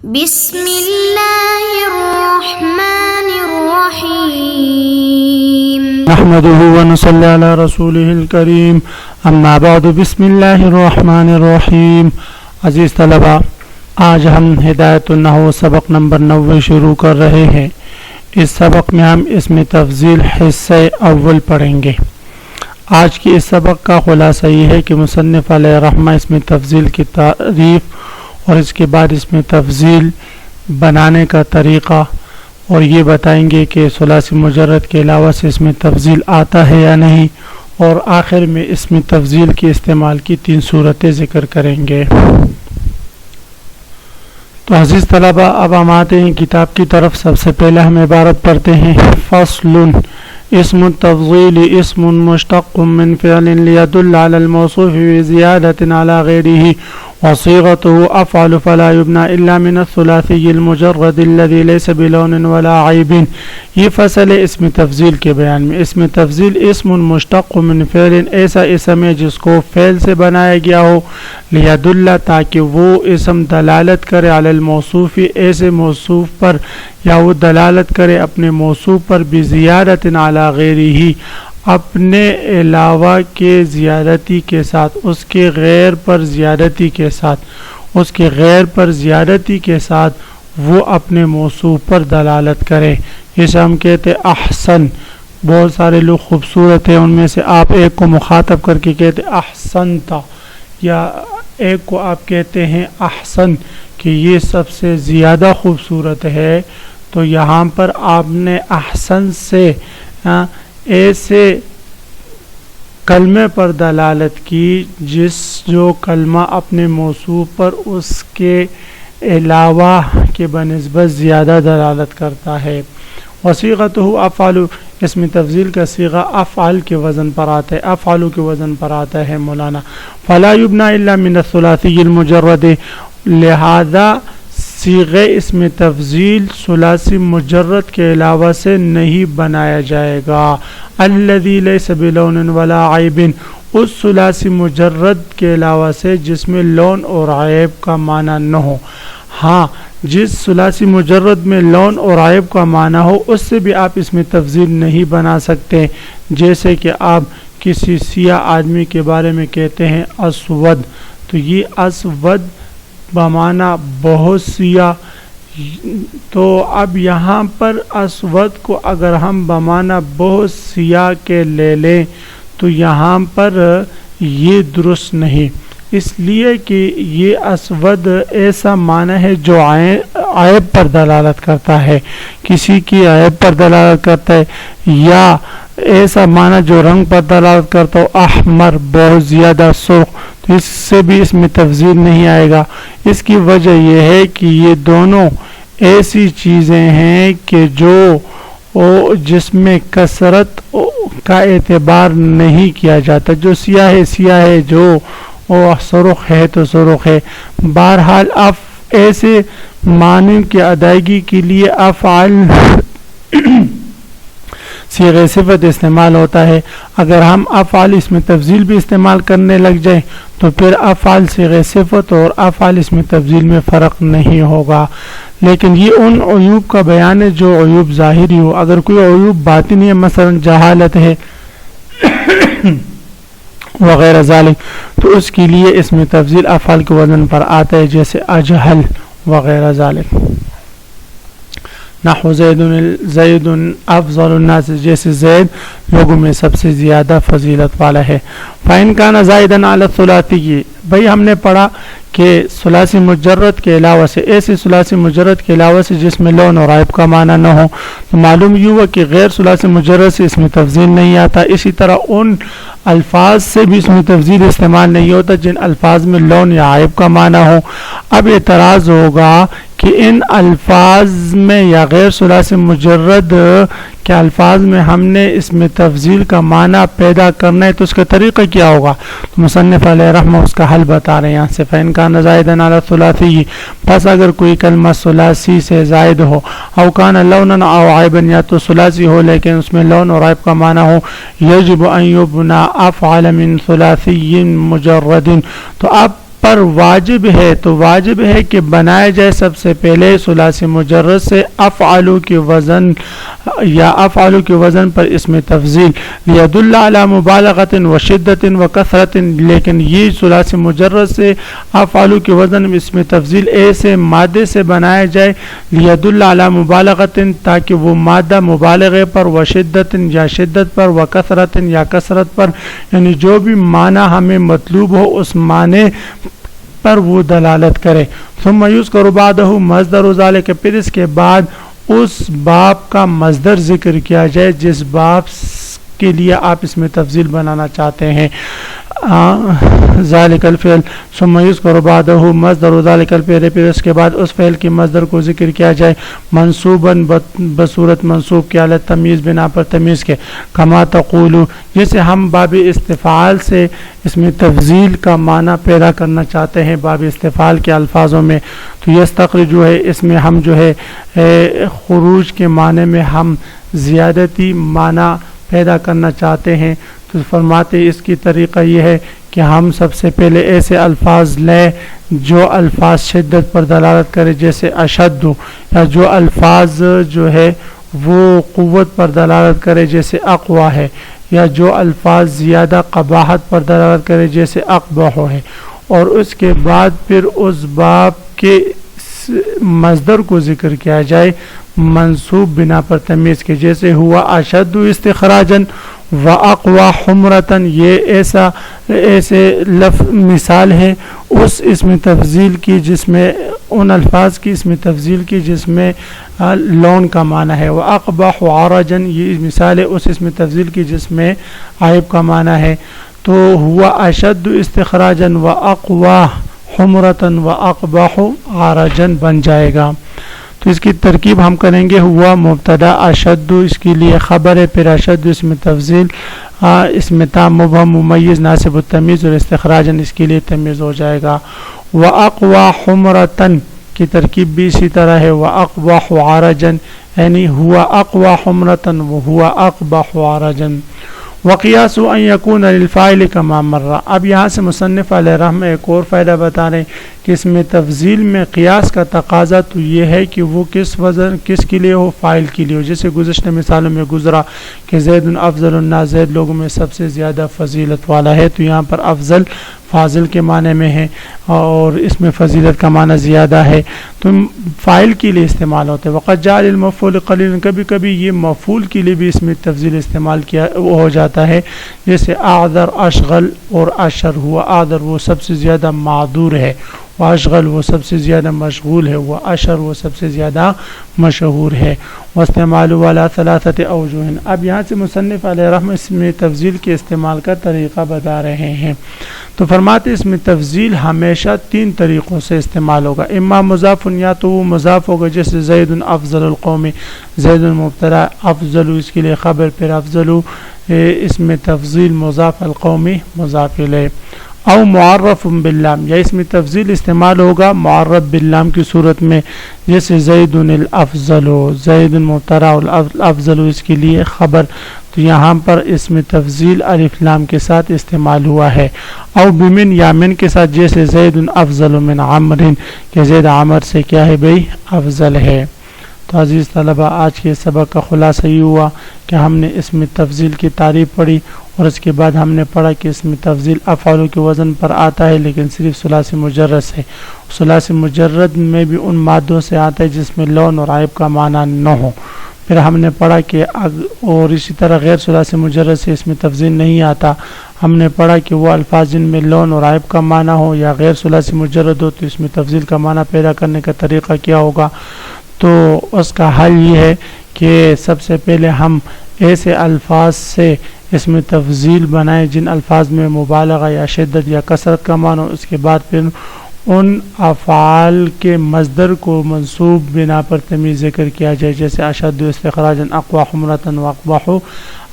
بسم اللہ الرحمن الرحیم نحمده ونصلي على رسوله الكریم اما بعد بسم اللہ الرحمن الرحیم. عزیز طلبہ، آج ہم ہدایت النحو سبق نمبر 90 شروع کر رہے ہیں. اس سبق میں ہم اسم تفضیل حصہ اول پڑھیں گے. آج کی اس سبق کا خلاصہ یہ ہے کہ مصنف علیہ رحمہ اسم تفضیل کی تعریف اور اس کے بعد اسم تفضیل بنانے کا طریقہ اور یہ بتائیں گے کہ ثلاثی مجرد کے علاوہ سے اسم تفضیل آتا ہے یا نہیں، اور آخر میں اسم تفضیل کے استعمال کی 3 صورتیں ذکر کریں گے. تو عزیز طلبہ، اب ہم آتے ہیں کتاب کی طرف. سب سے پہلے ہم عبارت پڑھتے ہیں. فصل اسم التفضیل اسم مشتق من فعل لیدل علی الموصوف بزیادة على غیره وصيغته افعل فلا يبنى الا من الثلاثي المجرد الذي ليس بلون ولا عیب. یہ فصل ہے اسم تفضیل کے بیان میں. اسم تفضیل اسم مشتق من فعل، ایسا اسم ہے جس کو فعل سے بنایا گیا ہو، لیدل تاکہ وہ اسم دلالت کرے علی الموصوف، ایسے موصوف پر، یا وہ دلالت کرے اپنے موصوف پر، بزیادت علی غیرہ، اپنے علاوہ کے زیادتی کے ساتھ، اس کے غیر پر زیادتی کے ساتھ، اس کے غیر پر زیادتی کے ساتھ وہ اپنے موصوف پر دلالت کرے. جیسے ہم کہتے احسن، بہت سارے لوگ خوبصورت ہیں، ان میں سے آپ ایک کو مخاطب کر کے کہتے احسنتا، یا ایک کو آپ کہتے ہیں احسن کہ یہ سب سے زیادہ خوبصورت ہے. تو یہاں پر آپ نے احسن سے ایسے کلمے پر دلالت کی جو کلمہ اپنے موصوف پر اس کے علاوہ کے بنسبت زیادہ دلالت کرتا ہے. وصیغتہ افعل، اسم تفضیل کا صیغہ افعل کے وزن پر آتا ہے، افعل کے وزن پر آتا ہے مولانا. فلا یبنى الا من الثلاثی المجرد، لہذا صیغہ اسم تفضیل ثلاثی مجرد کے علاوہ سے نہیں بنایا جائے گا. الذی لیس بلون ولا عیب، اس ثلاثی مجرد کے علاوہ سے جس میں لون اور عیب کا معنی نہ ہو. ہاں، جس ثلاثی مجرد میں لون اور عیب کا معنی ہو اس سے بھی آپ اسم تفضیل نہیں بنا سکتے. جیسے کہ آپ کسی سیاہ آدمی کے بارے میں کہتے ہیں اسود، تو یہ اسود بمعنی بہت سیاہ. تو اب یہاں پر اسود کو اگر ہم بمعنی بہت سیاہ کے لے لیں تو یہاں پر یہ درست نہیں، اس لیے کہ یہ اسود ایسا معنی ہے جو عیب پر دلالت کرتا ہے، کسی کی عیب پر دلالت کرتا ہے، یا ایسا معنی جو رنگ پر دلالت کرتا ہو، احمر بہت زیادہ سرخ، تو اس سے بھی اس میں تفضیل نہیں آئے گا. اس کی وجہ یہ ہے کہ یہ دونوں ایسی چیزیں ہیں کہ جس میں کثرت کا اعتبار نہیں کیا جاتا. جو سیاہ ہے سیاہ ہے، جو سرخ ہے تو سرخ ہے. بہرحال ایسے معنی کی ادائیگی کے لیے افعال صیغہ صفت استعمال ہوتا ہے. اگر ہم افعال اسم تفضیل بھی استعمال کرنے لگ جائیں تو پھر افعال صیغہ صفت اور افعال اسم تفضیل میں فرق نہیں ہوگا. لیکن یہ ان عیوب کا بیان ہے جو عیوب ظاہری ہو. اگر کوئی عیوب باطنی ہے، مثلا جہالت ہے وغیرہ ذالک، تو اس کے لیے اسم تفضیل افعال کے وزن پر آتا ہے، جیسے اجہل وغیرہ ذالک. نحو زید افضل الناس، جیسے زید لوگوں میں سب سے زیادہ فضیلت والا ہے. فإن كان زائدا على الثلاثی، بھئی ہم نے پڑھا کہ ثلاثی مجرد کے علاوہ سے، ایسے ثلاثی مجرد کے علاوہ سے جس میں لون اور عیب کا معنی نہ ہو، تو معلوم یہ ہوا کہ غیر ثلاثی مجرد سے اسم تفضیل نہیں آتا. اسی طرح ان الفاظ سے بھی اسم تفضیل استعمال نہیں ہوتا جن الفاظ میں لون یا عیب کا معنی ہو. اب اعتراض ہوگا کہ ان الفاظ میں یا غیر ثلاثی مجرد کے الفاظ میں ہم نے اسم تفضیل کا معنی پیدا کرنا ہے تو اس کا طریقہ کیا ہوگا؟ تو مصنف علیہ رحمہ اس کا حل بتا رہے ہیں یہاں سے. فإن كان زائدا على الثلاثی، پس اگر کوئی کلمہ ثلاثی سے زائد ہو، او کان لونا او عیبا، یا تو ثلاثی ہو لیکن اس میں لون اور عیب کا معنی ہو، یجب ان یبنى افعل من ثلاثی مجرد، تو اب پر واجب ہے تو واجب ہے کہ بنایا جائے سب سے پہلے ثلاثی مجرد سے افعلوا کے وزن یا افعلوا کے وزن پر اسم تفضیل لیدل علی مبالغۃ و شدۃ و کثرۃ، لیکن یہ ثلاثی مجرد سے افعلوا کے وزن اسم تفضیل ایسے مادے سے بنایا جائے لیدل علی مبالغۃ تاکہ وہ مادہ مبالغے پر و شدۃ یا شدت پر و کثرۃ یا کثرت پر، یعنی جو بھی معنی ہمیں مطلوب ہو اس معنی پر وہ دلالت کرے۔ ثم یذکر بعدہ مصدر ذلک، پھر اس کے بعد اس باب کا مصدر ذکر کیا جائے جس باب کے لیے آپ اس میں تفضیل بنانا چاہتے ہیں۔ ذالک الفعل ثم یذکر بعدہ مصدر ذالک الفعل، پھر اس کے بعد اس فعل کی مصدر کو ذکر کیا جائے منصوباً بصورت منصوب کے علی تمیز بنا پر تمیز کے، کما تقول، جسے ہم باب استفعال سے اس میں تفضیل کا معنی پیدا کرنا چاہتے ہیں باب استفعال کے الفاظوں میں، تو یستخرج جو ہے اس میں ہم جو ہے خروج کے معنی میں ہم زیادتی معنی پیدا کرنا چاہتے ہیں، تو فرماتے اس کی طریقہ یہ ہے کہ ہم سب سے پہلے ایسے الفاظ لیں جو الفاظ شدت پر دلالت کرے جیسے اشد، یا جو الفاظ جو ہے وہ قوت پر دلالت کرے جیسے اقوی ہے، یا جو الفاظ زیادہ قباحت پر دلالت کرے جیسے اقبح ہے، اور اس کے بعد پھر اس باب کے مصدر کو ذکر کیا جائے منصوب بنا پر تمیز کے، جیسے ہوا اشد استخراجاً و اقوی حمرتاً، یہ ایسے مثال ہے اس اسم تفضیل کی جس میں ان الفاظ کی اسم تفضیل کی جس میں لون کا معنی ہے، و اقبح عرجاً، یہ مثال ہے اس اسم تفضیل کی جس میں عیب کا معنی ہے، تو ہوا اشد استخراجاً و اقوی حمرتاً و اقبح عرجاً بن جائے گا۔ تو اس کی ترکیب ہم کریں گے، ہوا مبتدا اشد اس کے لیے خبر ہے، پھر اشد اسم تفضیل اسم تام مبہم ممیز ناسب التمیز، اور استخراجاً اس کے لیے تمیز ہو جائے گا۔ وَأَقْوَى حُمْرَةً کی ترکیب بھی اسی طرح ہے، وَأَقْبَحُ عَرَجًا، یعنی ہوا اقوی حمرتاً وہوا اقبح عرجاً۔ وقیاس ان یکون للفاعل کما مر، اب یہاں سے مصنف علیہ رحمہ ایک اور فائدہ بتا رہے ہیں کہ اس میں تفضیل میں قیاس کا تقاضا تو یہ ہے کہ وہ کس وزن کس کے لیے ہو، فاعل کے لیے ہو، جیسے گزشتہ مثالوں میں گزرا کہ زید افضل الناس، زید لوگوں میں سب سے زیادہ فضیلت والا ہے، تو یہاں پر افضل فاضل کے معنی میں ہے اور اس میں فضیلت کا معنی زیادہ ہے، تو فاعل کے لیے استعمال ہوتے ہیں۔ وقد جعل المفعول قلیلا، کبھی کبھی یہ مفعول کے لیے بھی اس میں تفضیل استعمال کیا وہ ہو جاتا ہے، جیسے اعذر اشغل اور اشر، ہوا اعذر وہ سب سے زیادہ معذور ہے، واشغل وہ سب سے زیادہ مشغول ہے، وہ اشر وہ سب سے زیادہ مشہور ہے۔ واستعمال والا ثلاثت اوجہ، اب یہاں سے مصنف علیہ رحمہ اس میں تفضیل کے استعمال کا طریقہ بتا رہے ہیں، تو فرماتے اس میں تفضیل ہمیشہ تین طریقوں سے استعمال ہوگا، اما مضاف، یا تو وہ مضاف ہوگا جیسے زید افضل القوم، زید مبتدا افضل اس کے لیے خبر، پھر افضل اس میں تفضیل مضاف القومی مضاف الیہ، او معرف باللام، یا اس میں تفضیل استعمال ہوگا معرف باللام کی صورت میں، جیسے زید الافضل، زید مبتدا الافضل اس کے لیے خبر، تو یہاں پر اس میں تفضیل الف لام کے ساتھ استعمال ہوا ہے، او بمن یا من کے ساتھ، جیسے زید افضل من عمر، کہ زید عمر سے کیا ہے بھئی افضل ہے۔ تو عزیز طلبہ، آج کے سبق کا خلاصہ یہ ہوا کہ ہم نے اس میں تفضیل کی تعریف پڑھی، اور اس کے بعد ہم نے پڑھا کہ اس میں تفضیل افعال کے وزن پر آتا ہے لیکن صرف ثلاثی مجرد سے، ثلاثی مجرد میں بھی ان مادوں سے آتا ہے جس میں لون اور عیب کا معنی نہ ہو۔ پھر ہم نے پڑھا کہ اور اسی طرح غیر ثلاثی مجرد سے اس میں تفضیل نہیں آتا، ہم نے پڑھا کہ وہ الفاظ جن میں لون اور عیب کا معنی ہو یا غیر ثلاثی مجرد ہو تو اس میں تفضیل کا معنی پیدا کرنے کا طریقہ کیا ہوگا، تو اس کا حل یہ ہے کہ سب سے پہلے ہم ایسے الفاظ سے اس میں تفضیل بنائیں جن الفاظ میں مبالغہ یا شدت یا کثرت کا معنی ہو، اس کے بعد پھر ان افعال کے مصدر کو منصوب بنا پر تمیز ذکر کیا جائے، جیسے اشد استخراجاً، اقوی حمرتاً، واقبح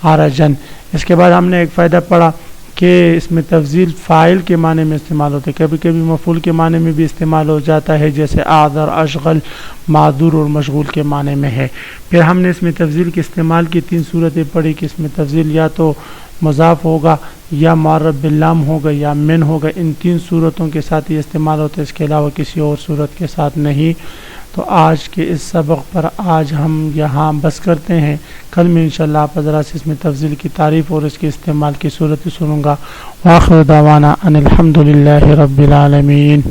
عرجاً۔ اس کے بعد ہم نے ایک فائدہ پڑھا کہ اس میں تفضیل فاعل کے معنی میں استعمال ہوتے، کبھی کبھی مفعول کے معنی میں بھی استعمال ہو جاتا ہے، جیسے اعذر اشغل معذور اور مشغول کے معنی میں ہے۔ پھر ہم نے اس میں تفضیل کے استعمال کی تین صورتیں پڑھی کہ اس میں تفضیل یا تو مضاف ہوگا یا معرب باللام ہوگا یا من ہوگا، ان 3 صورتوں کے ساتھ یہ استعمال ہوتا ہے، اس کے علاوہ کسی اور صورت کے ساتھ نہیں۔ تو آج کے اس سبق پر آج ہم یہاں بس کرتے ہیں، کل میں انشاءاللہ آپ حضرات سے اس میں تفضیل کی تعریف اور اس کے استعمال کی صورت سنوں گا۔ وآخر دعوانا ان الحمدللہ رب العالمین۔